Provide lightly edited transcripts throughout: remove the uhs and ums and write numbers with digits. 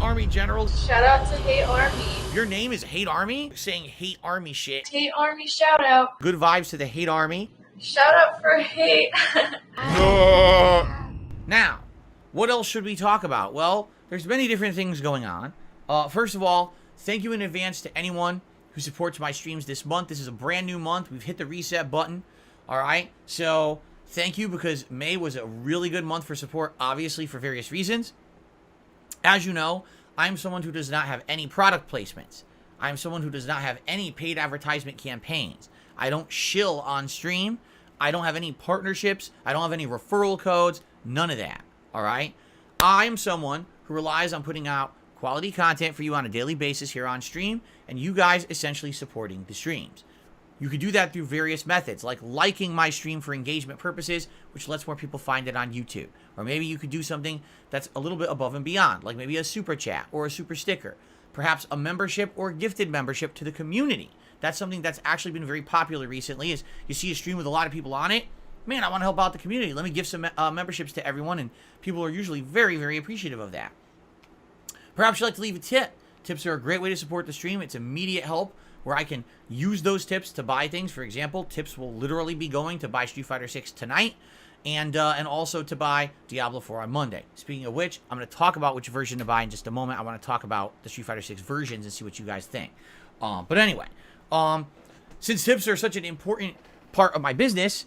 Army generals. Shout out to Hate Army. Your name is Hate Army? Saying Hate Army shit. Hate Army shout out. Good vibes to the Hate Army. Shout out for hate. Now, what else should we talk about? Well, there's many different things going on. First of all, thank you in advance to anyone who supports my streams this month. This is a brand new month. We've hit the reset button. All right. So thank you, because May was a really good month for support, obviously for various reasons. As you know, I'm someone who does not have any product placements. I'm someone who does not have any paid advertisement campaigns. I don't shill on stream. I don't have any partnerships. I don't have any referral codes. None of that. All right. I'm someone who relies on putting out quality content for you on a daily basis here on stream, and you guys essentially supporting the streams. You could do that through various methods, like liking my stream for engagement purposes, which lets more people find it on YouTube. Or maybe you could do something that's a little bit above and beyond, like maybe a super chat or a super sticker. Perhaps a membership or gifted membership to the community. That's something that's actually been very popular recently, is you see a stream with a lot of people on it. Man, I want to help out the community. Let me give some memberships to everyone, and people are usually very, very appreciative of that. Perhaps you'd like to leave a tip. Tips are a great way to support the stream. It's immediate help where I can use those tips to buy things. For example, tips will literally be going to buy Street Fighter 6 tonight, and also to buy Diablo 4 on Monday. Speaking of which, I'm going to talk about which version to buy in just a moment. I want to talk about the Street Fighter 6 versions and see what you guys think. But anyway, since tips are such an important part of my business,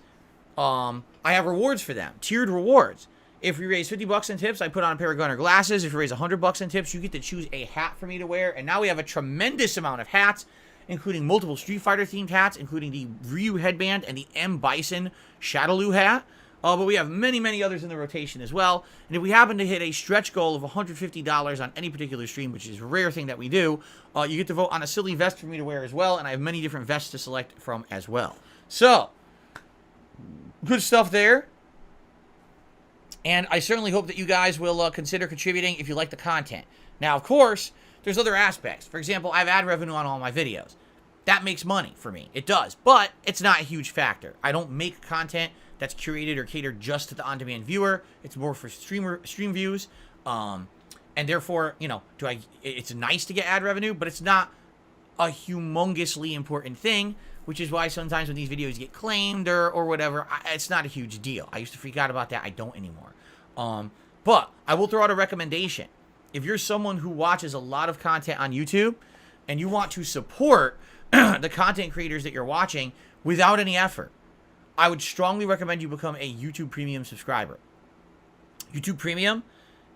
I have rewards for them, tiered rewards. If we raise 50 bucks in tips, I put on a pair of Gunner glasses. If you raise 100 bucks in tips, you get to choose a hat for me to wear. And now we have a tremendous amount of hats, including multiple Street Fighter themed hats, including the Ryu headband and the M. Bison Shadaloo hat. But we have many, many others in the rotation as well. And if we happen to hit a stretch goal of $150 on any particular stream, which is a rare thing that we do, you get to vote on a silly vest for me to wear as well. And I have many different vests to select from as well. So, good stuff there. And I certainly hope that you guys will consider contributing if you like the content. Now, of course, there's other aspects. For example, I have ad revenue on all my videos. That makes money for me. It does. But it's not a huge factor. I don't make content that's curated or catered just to the on-demand viewer. It's more for stream views. And therefore, you know, it's nice to get ad revenue, but it's not a humongously important thing, which is why sometimes when these videos get claimed or whatever, it's not a huge deal. I used to freak out about that. I don't anymore. But I will throw out a recommendation. If you're someone who watches a lot of content on YouTube and you want to support the content creators that you're watching without any effort, I would strongly recommend you become a YouTube Premium subscriber. YouTube Premium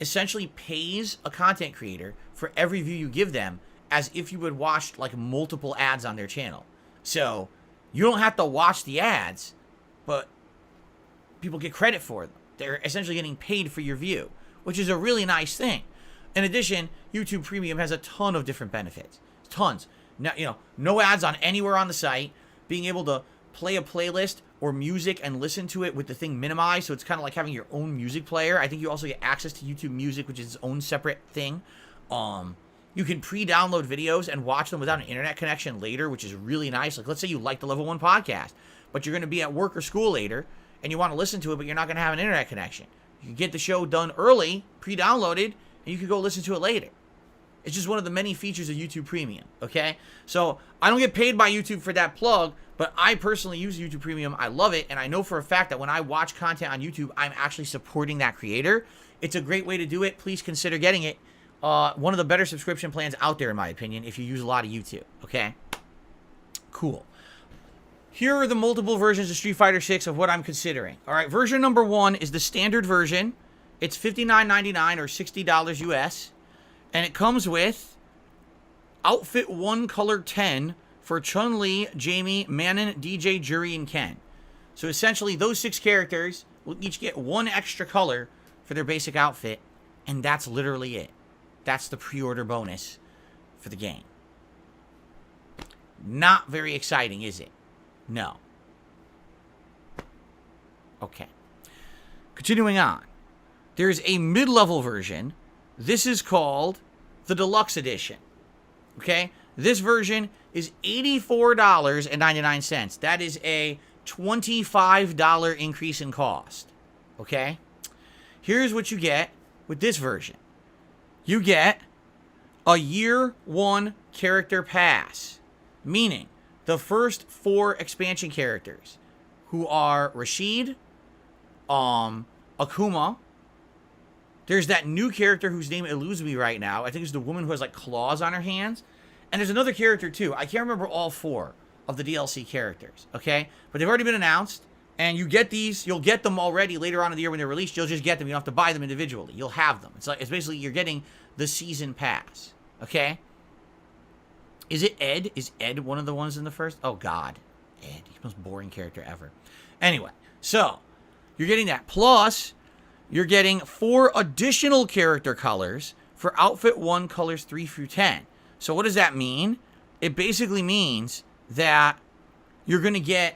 essentially pays a content creator for every view you give them, as if you would watch like multiple ads on their channel. So you don't have to watch the ads, but people get credit for them. They're essentially getting paid for your view, which is a really nice thing. In addition, YouTube Premium has a ton of different benefits. Tons. Now, you know, no ads on anywhere on the site, being able to play a playlist or music and listen to it with the thing minimized, so it's kind of like having your own music player. I think you also get access to YouTube Music, which is its own separate thing. You can pre-download videos and watch them without an internet connection later, which is really nice. Like, let's say you like the Level 1 podcast, but you're going to be at work or school later, and you want to listen to it, but you're not going to have an internet connection. You can get the show done early, pre-downloaded, and you can go listen to it later. It's just one of the many features of YouTube Premium, okay? So, I don't get paid by YouTube for that plug, but I personally use YouTube Premium. I love it, and I know for a fact that when I watch content on YouTube, I'm actually supporting that creator. It's a great way to do it. Please consider getting it. One of the better subscription plans out there, in my opinion, if you use a lot of YouTube, okay? Cool. Here are the multiple versions of Street Fighter 6 of what I'm considering. All right, version number 1 is the standard version. It's $59.99 or $60 US. And it comes with Outfit 1 Color 10 for Chun-Li, Jamie, Manon, DJ, Jury, and Ken. So essentially, those 6 characters will each get 1 extra color for their basic outfit. And that's literally it. That's the pre-order bonus for the game. Not very exciting, is it? No. Okay. Continuing on. There's a mid-level version. This is called the Deluxe Edition. Okay? This version is $84.99. That is a $25 increase in cost. Okay? Here's what you get with this version. You get a year one character pass, meaning the first 4 expansion characters, who are Rashid, Akuma. There's that new character whose name eludes me right now. I think it's the woman who has like claws on her hands. And there's another character too. I can't remember all 4 of the DLC characters, okay? But they've already been announced. And you get these, you'll get them already later on in the year when they're released. You'll just get them. You don't have to buy them individually. You'll have them. It's basically you're getting the season pass, okay? Is it Ed? Is Ed one of the ones in the first? Oh, God. Ed. He's the most boring character ever. Anyway, so you're getting that. Plus, you're getting 4 additional character colors for Outfit 1, colors 3 through 10. So what does that mean? It basically means that you're going to get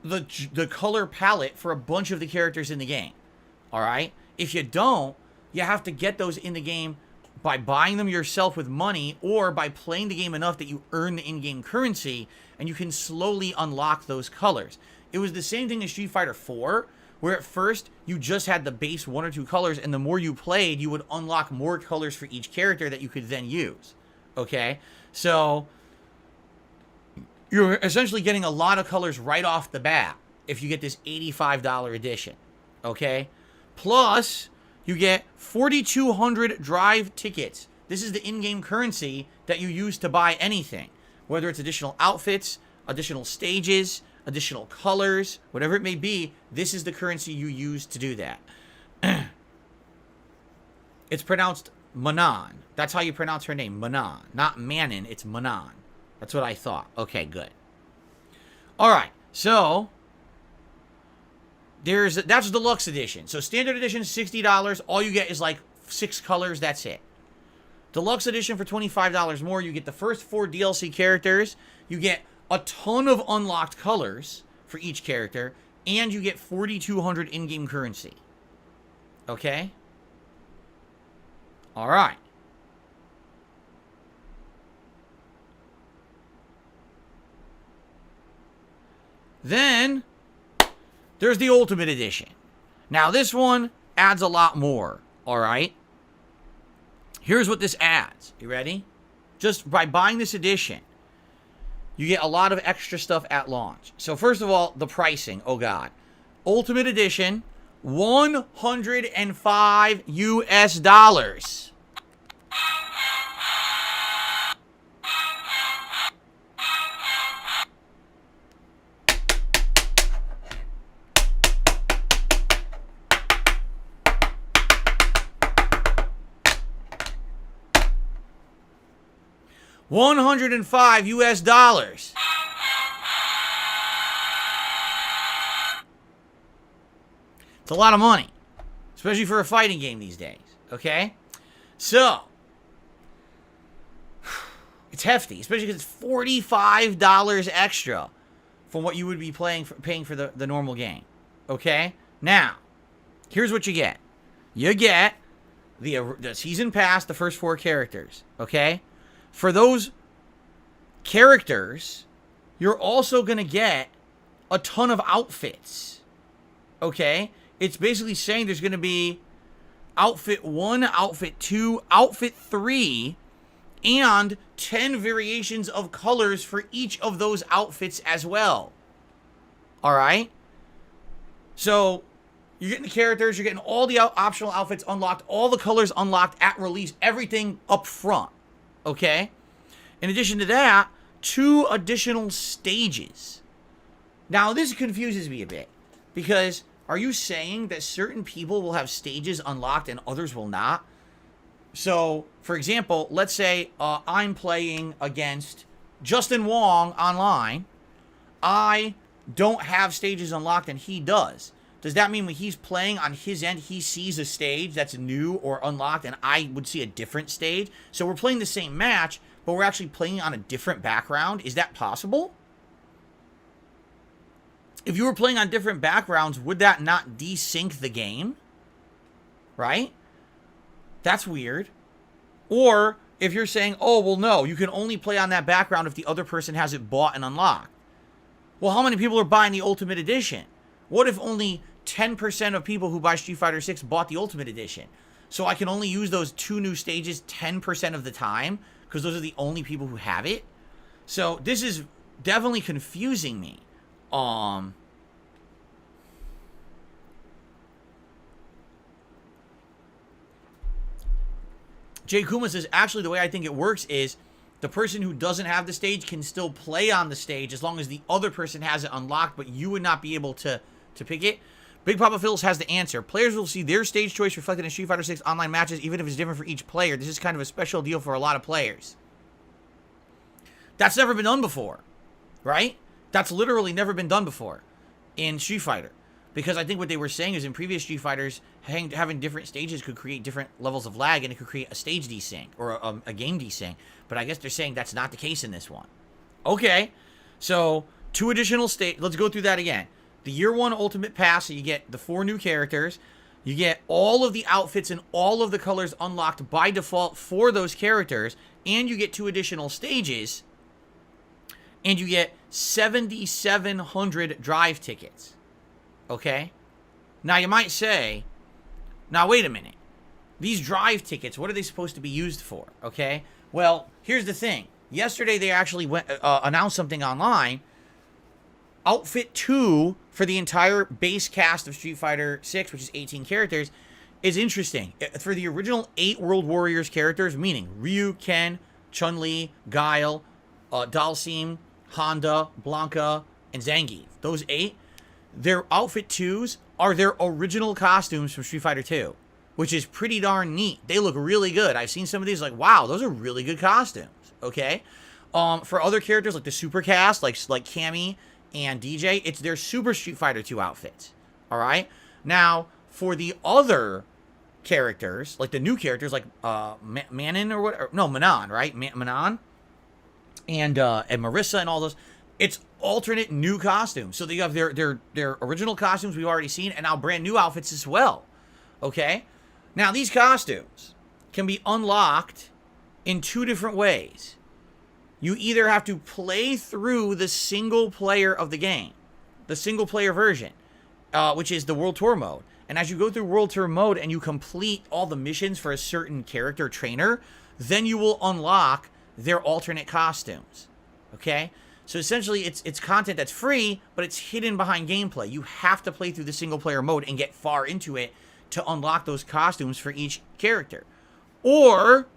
the color palette for a bunch of the characters in the game. All right? If you don't, you have to get those in the game by buying them yourself with money or by playing the game enough that you earn the in-game currency, and you can slowly unlock those colors. It was the same thing in Street Fighter 4, where at first you just had the base 1 or 2 colors, and the more you played, you would unlock more colors for each character that you could then use. Okay? So you're essentially getting a lot of colors right off the bat if you get this $85 edition. Okay? Plus, you get 4,200 drive tickets. This is the in-game currency that you use to buy anything. Whether it's additional outfits, additional stages, additional colors, whatever it may be, this is the currency you use to do that. It's pronounced Manon. That's how you pronounce her name, Manon. Not Manon, it's Manon. That's what I thought. Okay, good. All right, so that's deluxe edition. So standard edition is $60. All you get is like 6 colors. That's it. Deluxe edition for $25 more. You get the first 4 DLC characters. You get a ton of unlocked colors for each character, and you get 4,200 in-game currency. Okay? All right. Then there's the Ultimate Edition. Now, this one adds a lot more, all right? Here's what this adds. You ready? Just by buying this edition, you get a lot of extra stuff at launch. So, first of all, the pricing. Oh, God. Ultimate Edition, $105 US. $105 US. It's a lot of money, especially for a fighting game these days, okay? So, it's hefty, especially because it's $45 extra from what you would be paying for the normal game, okay? Now, here's what you get. You get the season pass, the first 4 characters, okay? For those characters, you're also going to get a ton of outfits, okay? It's basically saying there's going to be outfit 1, outfit 2, outfit 3, and 10 variations of colors for each of those outfits as well. All right? So, you're getting the characters, you're getting all the optional outfits unlocked, all the colors unlocked at release, everything up front. Okay? In addition to that, 2 additional stages. Now, this confuses me a bit, because are you saying that certain people will have stages unlocked and others will not? So, for example, let's say I'm playing against Justin Wong online. I don't have stages unlocked and he does. Does that mean when he's playing on his end, he sees a stage that's new or unlocked and I would see a different stage? So we're playing the same match, but we're actually playing on a different background. Is that possible? If you were playing on different backgrounds, would that not desync the game? Right? That's weird. Or if you're saying, oh, well, no, you can only play on that background if the other person has it bought and unlocked. Well, how many people are buying the Ultimate Edition? What if only 10% of people who buy Street Fighter 6 bought the Ultimate Edition? So I can only use those 2 new stages 10% of the time because those are the only people who have it. So this is definitely confusing me. Jay Kuma says, actually, the way I think it works is the person who doesn't have the stage can still play on the stage as long as the other person has it unlocked, but you would not be able to pick it. Big Papa Phils has the answer. Players will see their stage choice reflected in Street Fighter 6 online matches, even if it's different for each player. This is kind of a special deal for a lot of players. That's never been done before, right? That's literally never been done before in Street Fighter. Because I think what they were saying is in previous Street Fighters, having different stages could create different levels of lag, and it could create a stage desync or a game desync. But I guess they're saying that's not the case in this one. Okay, so 2 additional stages. Let's go through that again. The Year 1 Ultimate Pass, so you get the 4 new characters. You get all of the outfits and all of the colors unlocked by default for those characters. And you get 2 additional stages. And you get 7,700 drive tickets. Okay? Now, you might say, now, wait a minute. These drive tickets, what are they supposed to be used for? Okay? Well, here's the thing. Yesterday, they actually announced something online. Outfit 2 for the entire base cast of Street Fighter 6, which is 18 characters, is interesting. For the original 8 World Warriors characters, meaning Ryu, Ken, Chun-Li, Guile, Dalsim, Honda, Blanca, and Zangief. Those 8, their outfit 2s are their original costumes from Street Fighter 2, which is pretty darn neat. They look really good. I've seen some of these like, wow, those are really good costumes, okay? For other characters like the Super Cast, like Cammy and DJ, it's their Super Street Fighter 2 outfits, all right? Now, for the other characters, like the new characters, like Manon or whatever, no, Manon, right? Manon and Marissa and all those, it's alternate new costumes. So they have their original costumes we've already seen, and now brand new outfits as well. Okay? Now, these costumes can be unlocked in 2 different ways. You either have to play through the single player of the game, the single player version, which is the World Tour mode. And as you go through World Tour mode and you complete all the missions for a certain character trainer, then you will unlock their alternate costumes. Okay? So essentially, it's content that's free, but it's hidden behind gameplay. You have to play through the single-player mode and get far into it to unlock those costumes for each character. Or,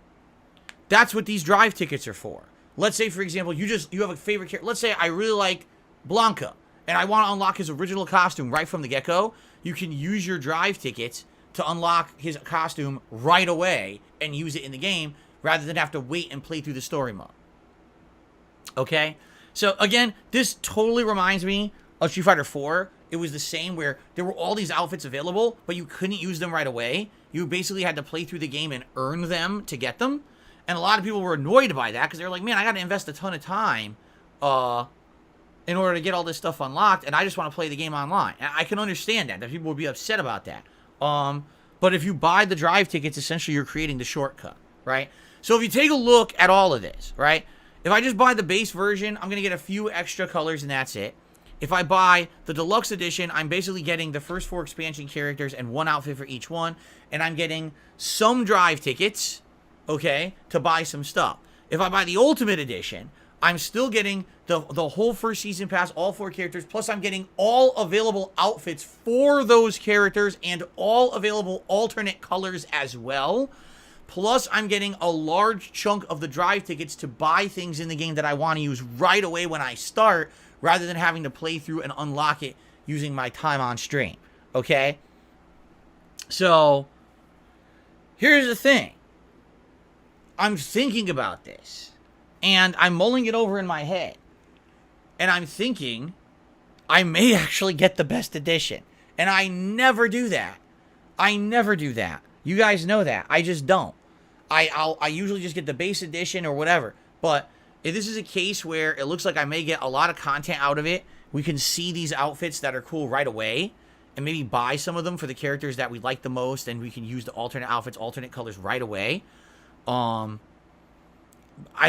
that's what these drive tickets are for. Let's say, for example, you have a favorite character. Let's say I really like Blanca, and I want to unlock his original costume right from the get-go. You can use your drive tickets to unlock his costume right away and use it in the game, rather than have to wait and play through the story mode. Okay? So, again, this totally reminds me of Street Fighter 4. It was the same where there were all these outfits available, but you couldn't use them right away. You basically had to play through the game and earn them to get them. And a lot of people were annoyed by that because they were like, man, I got to invest a ton of time in order to get all this stuff unlocked, and I just want to play the game online. And I can understand that people would be upset about that. But if you buy the drive tickets, essentially you're creating the shortcut, right? So if you take a look at all of this, right? If I just buy the base version, I'm going to get a few extra colors and that's it. If I buy the deluxe edition, I'm basically getting the first 4 expansion characters and 1 outfit for each one. And I'm getting some drive tickets, okay, to buy some stuff. If I buy the ultimate edition, I'm still getting the whole first season pass, all 4 characters, plus I'm getting all available outfits for those characters and all available alternate colors as well. Plus, I'm getting a large chunk of the drive tickets to buy things in the game that I want to use right away when I start, rather than having to play through and unlock it using my time on stream. Okay? So, here's the thing. I'm thinking about this, and I'm mulling it over in my head. And I'm thinking I may actually get the best edition. And I never do that. I never do that. You guys know that. I just don't. I usually just get the base edition or whatever. But if this is a case where it looks like I may get a lot of content out of it, we can see these outfits that are cool right away and maybe buy some of them for the characters that we like the most, and we can use the alternate outfits, alternate colors right away. I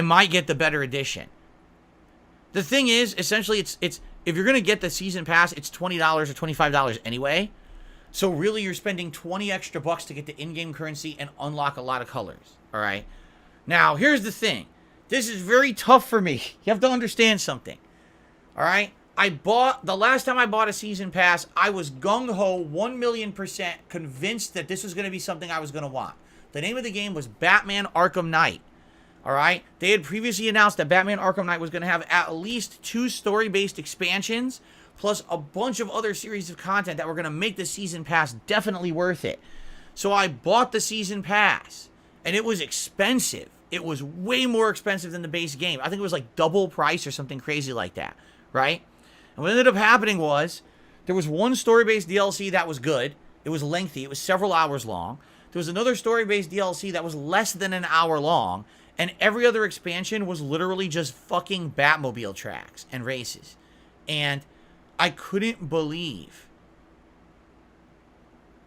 might get the better edition. The thing is, essentially, it's if you're going to get the season pass, it's $20 or $25 anyway. So really, you're spending 20 extra bucks to get the in-game currency and unlock a lot of colors. All right. Now, here's the thing. This is very tough for me. You have to understand something. All right. The last time I bought a season pass, I was gung-ho 1,000,000% convinced that this was going to be something I was going to want. The name of the game was Batman Arkham Knight. All right. They had previously announced that Batman Arkham Knight was going to have at least 2 story-based expansions, plus a bunch of other series of content that were going to make the season pass definitely worth it. So I bought the season pass, and it was expensive. It was way more expensive than the base game. I think it was like double price or something crazy like that, right? And what ended up happening was there was one story-based DLC that was good. It was lengthy. It was several hours long. There was another story-based DLC that was less than an hour long, and every other expansion was literally just fucking Batmobile tracks and races. And I couldn't believe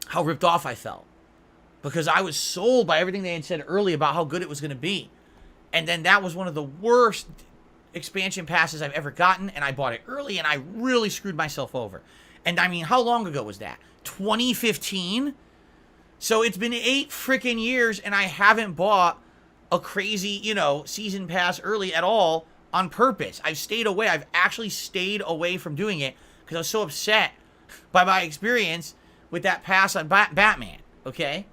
how ripped off I felt, because I was sold by everything they had said early about how good it was going to be. And then that was one of the worst expansion passes I've ever gotten, and I bought it early, and I really screwed myself over. And I mean, how long ago was that? 2015? So it's been 8 freaking years, and I haven't bought a crazy, season pass early at all on purpose. I've stayed away. I've actually stayed away from doing it because I was so upset by my experience with that pass on Batman, okay?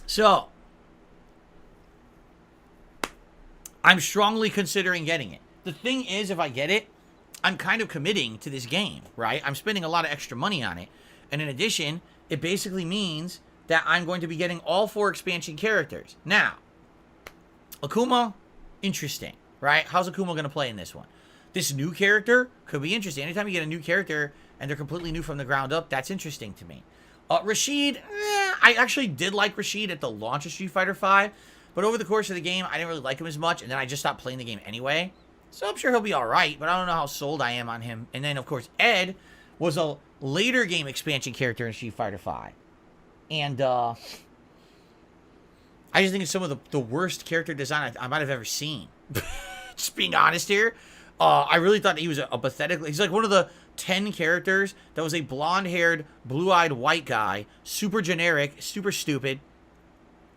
So, I'm strongly considering getting it. The thing is, if I get it, I'm kind of committing to this game, right? I'm spending a lot of extra money on it. And in addition, it basically means that I'm going to be getting all 4 expansion characters. Now, Akuma, interesting, right? How's Akuma going to play in this one? This new character could be interesting. Anytime you get a new character and they're completely new from the ground up, that's interesting to me. Rashid, I actually did like Rashid at the launch of Street Fighter V, but over the course of the game, I didn't really like him as much, and then I just stopped playing the game anyway. So I'm sure he'll be alright, but I don't know how sold I am on him. And then, of course, Ed was a later game expansion character in Street Fighter V. And, I just think it's some of the worst character design I might have ever seen. Just being honest here. I really thought he was a pathetic... He's like one of the 10 characters that was a blonde-haired, blue-eyed white guy. Super generic, super stupid.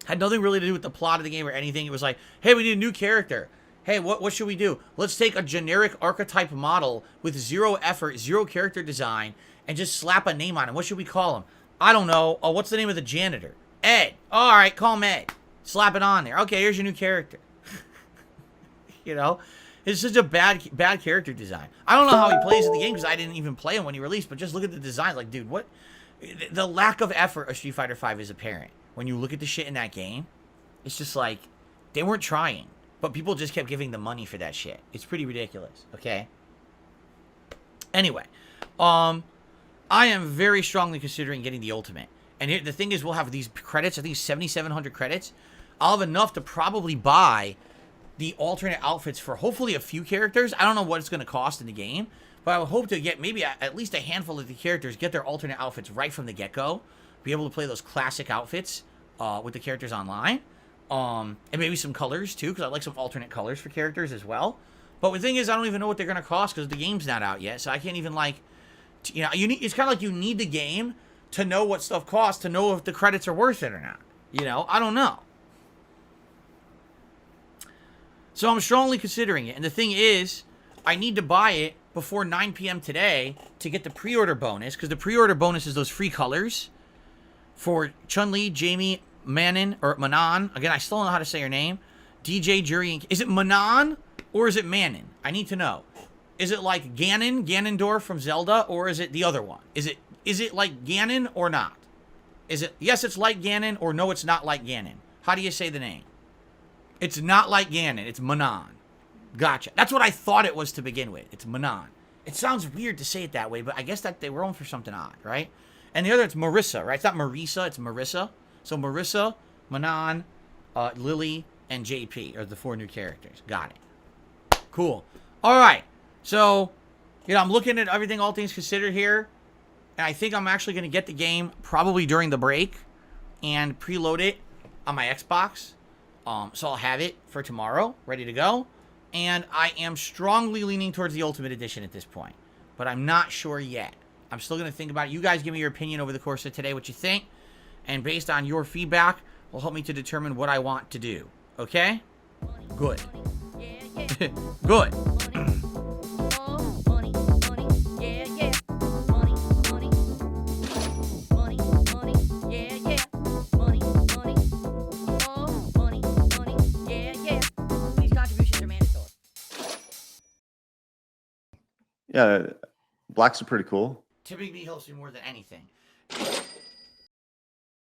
Had nothing really to do with the plot of the game or anything. It was like, hey, we need a new character. Hey, what should we do? Let's take a generic archetype model with 0 effort, 0 character design, and just slap a name on him. What should we call him? I don't know. Oh, what's the name of the janitor? Ed. All right, call him Ed. Slap it on there. Okay, here's your new character. It's such a bad character design. I don't know how he plays in the game because I didn't even play him when he released, but just look at the design. Like, dude, what? The lack of effort of Street Fighter V is apparent. When you look at the shit in that game, it's just like, they weren't trying. But people just kept giving them money for that shit. It's pretty ridiculous, okay? Anyway, I am very strongly considering getting the Ultimate. And here, the thing is, we'll have these credits, I think 7,700 credits. I'll have enough to probably buy the alternate outfits for hopefully a few characters. I don't know what it's going to cost in the game, but I would hope to get maybe at least a handful of the characters, get their alternate outfits right from the get-go, be able to play those classic outfits with the characters online. And maybe some colors, too, because I like some alternate colors for characters as well. But the thing is, I don't even know what they're going to cost because the game's not out yet, so I can't even, like... it's kind of like you need the game to know what stuff costs, to know if the credits are worth it or not. I don't know. So I'm strongly considering it. And the thing is, I need to buy it before 9 p.m. today to get the pre-order bonus, because the pre-order bonus is those free colors for Chun-Li, Jamie, Manon, or Manon. Again, I still don't know how to say her name. DJ, Jury, and... Is it Manon or is it Manon? I need to know. Is it like Ganondorf from Zelda, or is it the other one? Is it like Ganon or not? Is it, yes, it's like Ganon, or no, it's not like Ganon? How do you say the name? It's not like Ganon. It's Manon. Gotcha. That's what I thought it was to begin with. It's Manon. It sounds weird to say it that way, but I guess that they were going for something odd, right? And the other, it's Marissa, right? It's not Marisa, it's Marissa. So Marissa, Manon, Lily, and JP are the 4 new characters. Got it. Cool. All right. So, I'm looking at everything, all things considered here, and I think I'm actually going to get the game probably during the break and preload it on my Xbox. So I'll have it for tomorrow, ready to go. And I am strongly leaning towards the Ultimate Edition at this point. but I'm not sure yet. I'm still going to think about it. You guys give me your opinion over the course of today, what you think, and based on your feedback will help me to determine what I want to do. Okay? Good. Good. These contributions are mandatory. Yeah, blacks are pretty cool. Tipping me helps me more than anything.